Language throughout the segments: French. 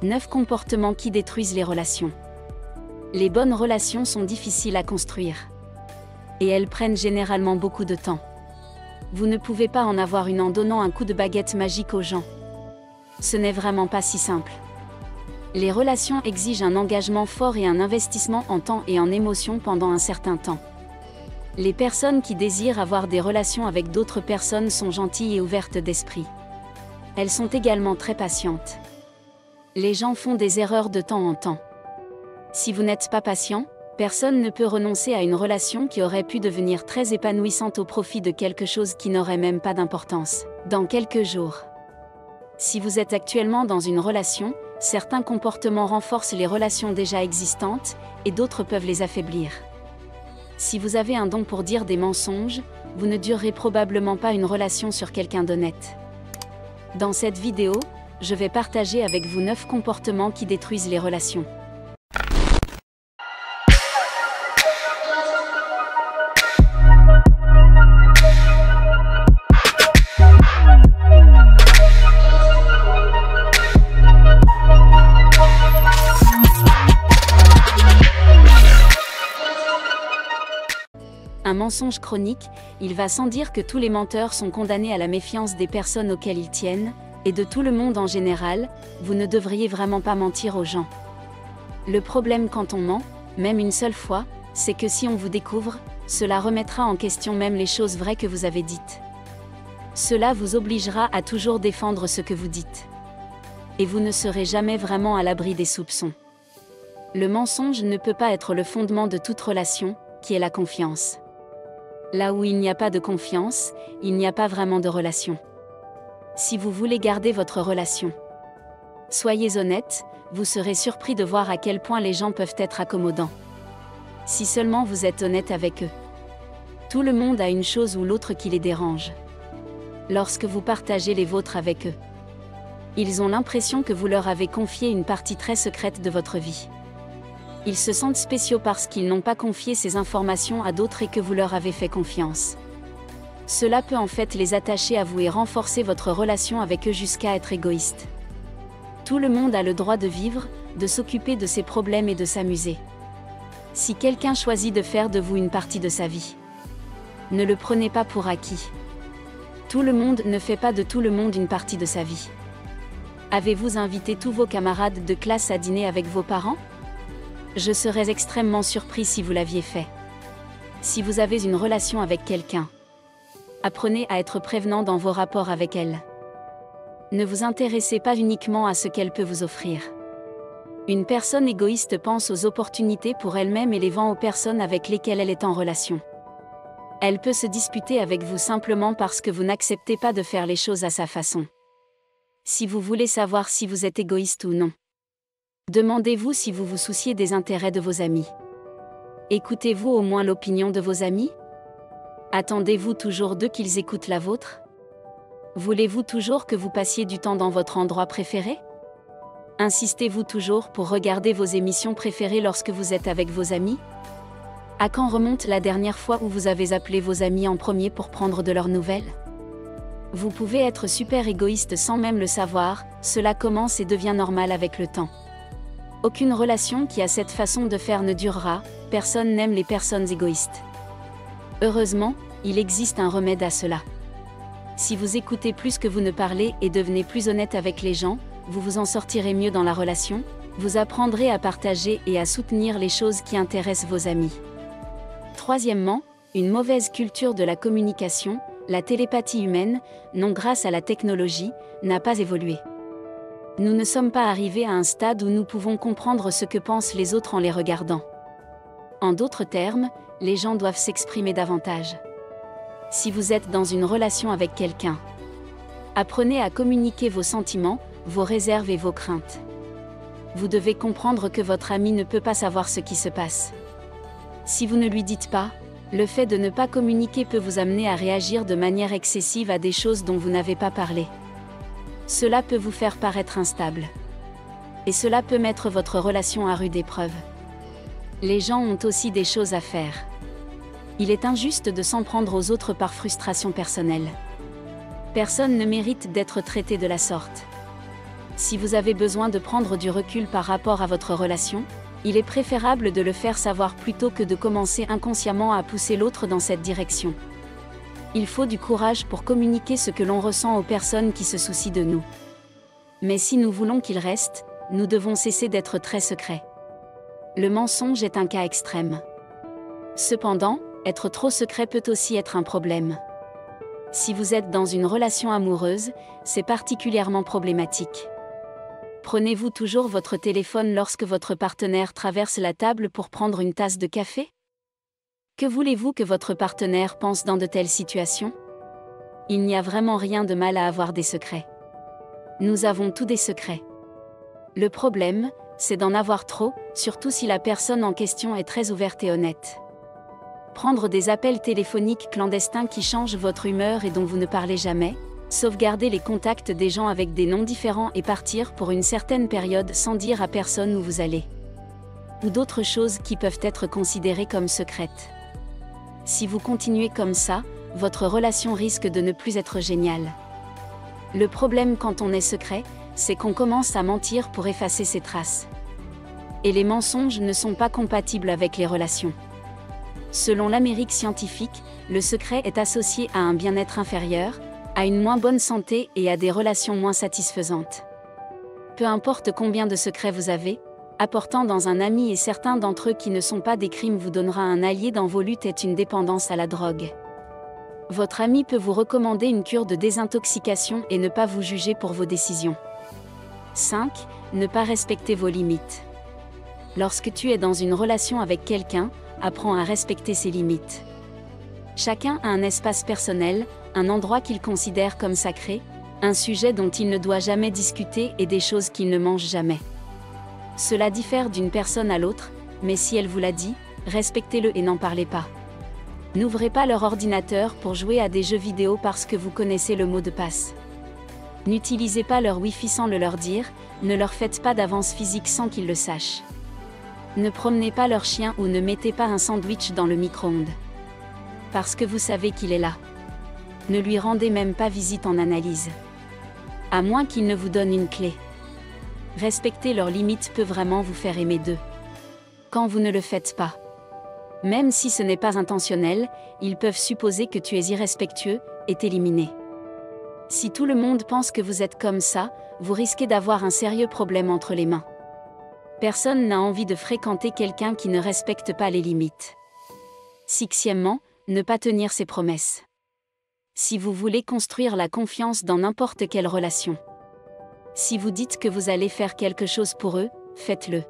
9 comportements qui détruisent les relations. Les bonnes relations sont difficiles à construire. Et elles prennent généralement beaucoup de temps. Vous ne pouvez pas en avoir une en donnant un coup de baguette magique aux gens. Ce n'est vraiment pas si simple. Les relations exigent un engagement fort et un investissement en temps et en émotions pendant un certain temps. Les personnes qui désirent avoir des relations avec d'autres personnes sont gentilles et ouvertes d'esprit. Elles sont également très patientes. Les gens font des erreurs de temps en temps. Si vous n'êtes pas patient, personne ne peut renoncer à une relation qui aurait pu devenir très épanouissante au profit de quelque chose qui n'aurait même pas d'importance, dans quelques jours. Si vous êtes actuellement dans une relation, certains comportements renforcent les relations déjà existantes, et d'autres peuvent les affaiblir. Si vous avez un don pour dire des mensonges, vous ne durerez probablement pas une relation sur quelqu'un d'honnête. Dans cette vidéo, je vais partager avec vous 9 comportements qui détruisent les relations. Un mensonge chronique, il va sans dire que tous les menteurs sont condamnés à la méfiance des personnes auxquelles ils tiennent, et de tout le monde en général. Vous ne devriez vraiment pas mentir aux gens. Le problème quand on ment, même une seule fois, c'est que si on vous découvre, cela remettra en question même les choses vraies que vous avez dites. Cela vous obligera à toujours défendre ce que vous dites. Et vous ne serez jamais vraiment à l'abri des soupçons. Le mensonge ne peut pas être le fondement de toute relation, qui est la confiance. Là où il n'y a pas de confiance, il n'y a pas vraiment de relation. Si vous voulez garder votre relation, soyez honnête, vous serez surpris de voir à quel point les gens peuvent être accommodants. Si seulement vous êtes honnête avec eux. Tout le monde a une chose ou l'autre qui les dérange. Lorsque vous partagez les vôtres avec eux, ils ont l'impression que vous leur avez confié une partie très secrète de votre vie. Ils se sentent spéciaux parce qu'ils n'ont pas confié ces informations à d'autres et que vous leur avez fait confiance. Cela peut en fait les attacher à vous et renforcer votre relation avec eux jusqu'à être égoïste. Tout le monde a le droit de vivre, de s'occuper de ses problèmes et de s'amuser. Si quelqu'un choisit de faire de vous une partie de sa vie, ne le prenez pas pour acquis. Tout le monde ne fait pas de tout le monde une partie de sa vie. Avez-vous invité tous vos camarades de classe à dîner avec vos parents ? Je serais extrêmement surpris si vous l'aviez fait. Si vous avez une relation avec quelqu'un, apprenez à être prévenant dans vos rapports avec elle. Ne vous intéressez pas uniquement à ce qu'elle peut vous offrir. Une personne égoïste pense aux opportunités pour elle-même et les vend aux personnes avec lesquelles elle est en relation. Elle peut se disputer avec vous simplement parce que vous n'acceptez pas de faire les choses à sa façon. Si vous voulez savoir si vous êtes égoïste ou non, demandez-vous si vous vous souciez des intérêts de vos amis. Écoutez-vous au moins l'opinion de vos amis ? Attendez-vous toujours d'eux qu'ils écoutent la vôtre ? Voulez-vous toujours que vous passiez du temps dans votre endroit préféré ? Insistez-vous toujours pour regarder vos émissions préférées lorsque vous êtes avec vos amis ? À quand remonte la dernière fois où vous avez appelé vos amis en premier pour prendre de leurs nouvelles ? Vous pouvez être super égoïste sans même le savoir, cela commence et devient normal avec le temps. Aucune relation qui a cette façon de faire ne durera, personne n'aime les personnes égoïstes. Heureusement, il existe un remède à cela. Si vous écoutez plus que vous ne parlez et devenez plus honnête avec les gens, vous vous en sortirez mieux dans la relation, vous apprendrez à partager et à soutenir les choses qui intéressent vos amis. Troisièmement, une mauvaise culture de la communication, la télépathie humaine, non grâce à la technologie, n'a pas évolué. Nous ne sommes pas arrivés à un stade où nous pouvons comprendre ce que pensent les autres en les regardant. En d'autres termes, les gens doivent s'exprimer davantage. Si vous êtes dans une relation avec quelqu'un, apprenez à communiquer vos sentiments, vos réserves et vos craintes. Vous devez comprendre que votre ami ne peut pas savoir ce qui se passe. Si vous ne lui dites pas, le fait de ne pas communiquer peut vous amener à réagir de manière excessive à des choses dont vous n'avez pas parlé. Cela peut vous faire paraître instable. Et cela peut mettre votre relation à rude épreuve. Les gens ont aussi des choses à faire. Il est injuste de s'en prendre aux autres par frustration personnelle. Personne ne mérite d'être traité de la sorte. Si vous avez besoin de prendre du recul par rapport à votre relation, il est préférable de le faire savoir plutôt que de commencer inconsciemment à pousser l'autre dans cette direction. Il faut du courage pour communiquer ce que l'on ressent aux personnes qui se soucient de nous. Mais si nous voulons qu'il reste, nous devons cesser d'être très secrets. Le mensonge est un cas extrême. Cependant, être trop secret peut aussi être un problème. Si vous êtes dans une relation amoureuse, c'est particulièrement problématique. Prenez-vous toujours votre téléphone lorsque votre partenaire traverse la table pour prendre une tasse de café? Que voulez-vous que votre partenaire pense dans de telles situations? Il n'y a vraiment rien de mal à avoir des secrets. Nous avons tous des secrets. Le problème, c'est d'en avoir trop, surtout si la personne en question est très ouverte et honnête. Prendre des appels téléphoniques clandestins qui changent votre humeur et dont vous ne parlez jamais, sauvegarder les contacts des gens avec des noms différents et partir pour une certaine période sans dire à personne où vous allez. Ou d'autres choses qui peuvent être considérées comme secrètes. Si vous continuez comme ça, votre relation risque de ne plus être géniale. Le problème quand on est secret, c'est qu'on commence à mentir pour effacer ses traces. Et les mensonges ne sont pas compatibles avec les relations. Selon l'Amérique scientifique, le secret est associé à un bien-être inférieur, à une moins bonne santé et à des relations moins satisfaisantes. Peu importe combien de secrets vous avez, apportant dans un ami et certains d'entre eux qui ne sont pas des crimes vous donnera un allié dans vos luttes est une dépendance à la drogue. Votre ami peut vous recommander une cure de désintoxication et ne pas vous juger pour vos décisions. 5. Ne pas respecter vos limites. Lorsque tu es dans une relation avec quelqu'un, apprends à respecter ses limites. Chacun a un espace personnel, un endroit qu'il considère comme sacré, un sujet dont il ne doit jamais discuter et des choses qu'il ne mange jamais. Cela diffère d'une personne à l'autre, mais si elle vous l'a dit, respectez-le et n'en parlez pas. N'ouvrez pas leur ordinateur pour jouer à des jeux vidéo parce que vous connaissez le mot de passe. N'utilisez pas leur Wi-Fi sans le leur dire, ne leur faites pas d'avance physique sans qu'ils le sachent. Ne promenez pas leur chien ou ne mettez pas un sandwich dans le micro-ondes. Parce que vous savez qu'il est là. Ne lui rendez même pas visite en analyse. À moins qu'il ne vous donne une clé. Respecter leurs limites peut vraiment vous faire aimer d'eux. Quand vous ne le faites pas. Même si ce n'est pas intentionnel, ils peuvent supposer que tu es irrespectueux et t'éliminer. Si tout le monde pense que vous êtes comme ça, vous risquez d'avoir un sérieux problème entre les mains. Personne n'a envie de fréquenter quelqu'un qui ne respecte pas les limites. Sixièmement, ne pas tenir ses promesses. Si vous voulez construire la confiance dans n'importe quelle relation. Si vous dites que vous allez faire quelque chose pour eux, faites-le.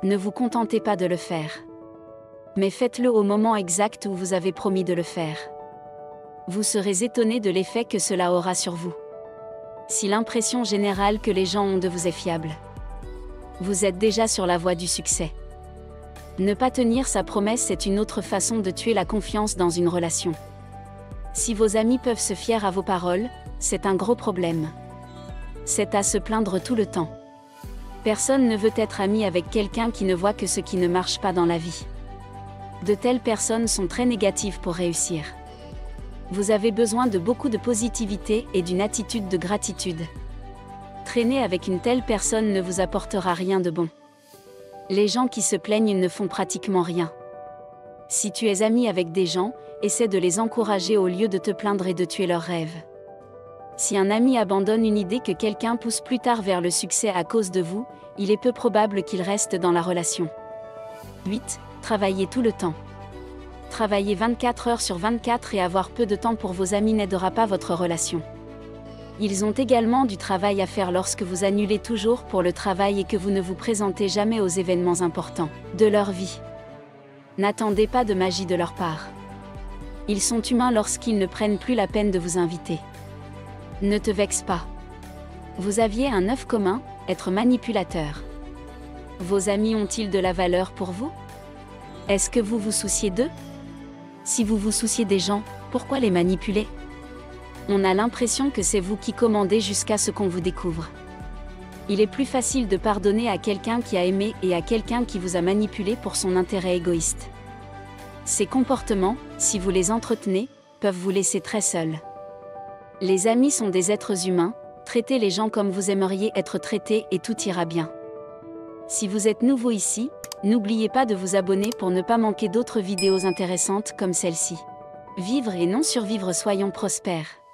Ne vous contentez pas de le faire. Mais faites-le au moment exact où vous avez promis de le faire. Vous serez étonné de l'effet que cela aura sur vous. Si l'impression générale que les gens ont de vous est fiable. Vous êtes déjà sur la voie du succès. Ne pas tenir sa promesse est une autre façon de tuer la confiance dans une relation. Si vos amis peuvent se fier à vos paroles, c'est un gros problème. C'est à se plaindre tout le temps. Personne ne veut être ami avec quelqu'un qui ne voit que ce qui ne marche pas dans la vie. De telles personnes sont très négatives pour réussir. Vous avez besoin de beaucoup de positivité et d'une attitude de gratitude. Traîner avec une telle personne ne vous apportera rien de bon. Les gens qui se plaignent ne font pratiquement rien. Si tu es ami avec des gens, essaie de les encourager au lieu de te plaindre et de tuer leurs rêves. Si un ami abandonne une idée que quelqu'un pousse plus tard vers le succès à cause de vous, il est peu probable qu'il reste dans la relation. 8. Travaillez tout le temps. Travailler 24 heures sur 24 et avoir peu de temps pour vos amis n'aidera pas votre relation. Ils ont également du travail à faire lorsque vous annulez toujours pour le travail et que vous ne vous présentez jamais aux événements importants de leur vie. N'attendez pas de magie de leur part. Ils sont humains lorsqu'ils ne prennent plus la peine de vous inviter. Ne te vexe pas. Vous aviez un œuf commun, être manipulateur. Vos amis ont-ils de la valeur pour vous? Est-ce que vous vous souciez d'eux? Si vous vous souciez des gens, pourquoi les manipuler? On a l'impression que c'est vous qui commandez jusqu'à ce qu'on vous découvre. Il est plus facile de pardonner à quelqu'un qui a aimé et à quelqu'un qui vous a manipulé pour son intérêt égoïste. Ces comportements, si vous les entretenez, peuvent vous laisser très seul. Les amis sont des êtres humains, Traitez les gens comme vous aimeriez être traités et tout ira bien. Si vous êtes nouveau ici, n'oubliez pas de vous abonner pour ne pas manquer d'autres vidéos intéressantes comme celle-ci. Vivre et non survivre, soyons prospères.